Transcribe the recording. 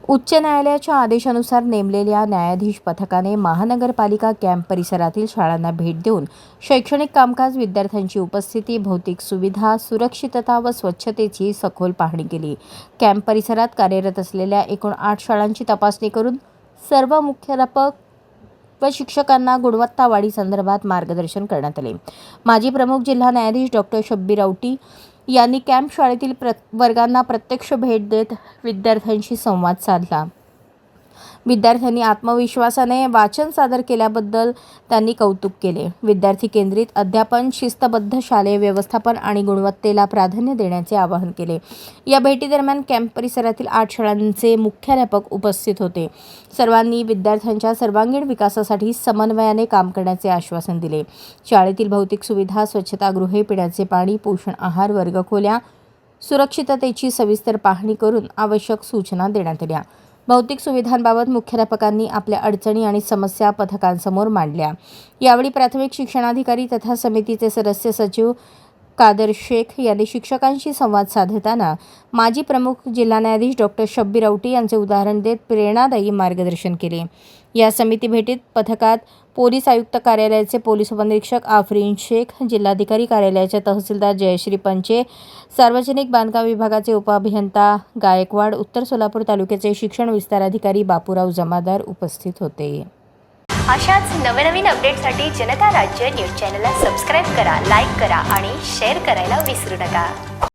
उच्च न्यायालयाच्या आदेशानुसार नेमलेल्या न्यायाधीश पथकाने महानगरपालिका कॅम्प परिसरातील शाळांना भेट देऊन शैक्षणिक कामकाज, विद्यार्थ्यांची उपस्थिती, भौतिक सुविधा, सुरक्षितता व स्वच्छतेची सखोल पाहणी केली। कॅम्प परिसरात कार्यरत असलेल्या एकूण 8 शाळांची तपासणी करून सर्व मुख्याध्यापक व शिक्षकांना गुणवत्ता वाढी संदर्भात मार्गदर्शन करण्यात आले। माजी प्रमुख जिल्हा न्यायाधीश डॉ. शब्बीर औटी यांनी कॅम्प शाळेतील वर्गांना प्रत्यक्ष भेट देत विद्यार्थ्यांशी संवाद साधला। विद्यार्थ्यांनी आत्मविश्वासाने वाचन सादर केल्याबद्दल त्यांनी कौतुक केले। विद्यार्थी केंद्रित अध्यापन, शिस्तबद्ध शालेय व्यवस्थापन आणि गुणवत्तेला प्राधान्य देण्याचे आवाहन केले। या भेटीदरम्यान कॅम्प परिसरातील 8 शाळांचे मुख्याध्यापक उपस्थित होते। सर्वांनी विद्यार्थ्यांच्या सर्वांगीण विकासासाठी समन्वयाने काम करण्याचे आश्वासन दिले। शाळेतील भौतिक सुविधा, स्वच्छतागृहे, पिण्याचे पाणी, पोषण आहार, वर्गखोल्या, सुरक्षिततेची सविस्तर पाहणी करून आवश्यक सूचना देण्यात आल्या। भौतिक सुविधांबाबत मुख्याध्यापकांनी आपल्या अडचणी आणि समस्या पथकांसमोर मांडल्या। यावेळी प्राथमिक शिक्षणाधिकारी तथा समितीचे सदस्य सचिव कादर शेख यांनी शिक्षकांशी संवाद साधताना माजी प्रमुख जिल्हा न्यायाधीश डॉ. शब्बीर औटी यांचे उदाहरण देत प्रेरणादायी मार्गदर्शन केले। या समिती भेटीत पथकात पोलीस आयुक्त कार्यालयाचे पोलीस उपनिरीक्षक आफरीन शेख, जिल्हाधिकारी कार्यालयाच्या तहसीलदार जयश्री पंचे, सार्वजनिक बांधकाम विभागाचे उपअभियंता गायकवाड, उत्तर सोलापूर तालुक्याचे शिक्षण विस्तार अधिकारी बापूराव जमादार उपस्थित होते। अशाच नवनवीन अपडेटसाठी जनता राज्य न्यूज चॅनलला सबस्क्राईब करा, लाईक करा आणि शेअर करायला विसरू नका।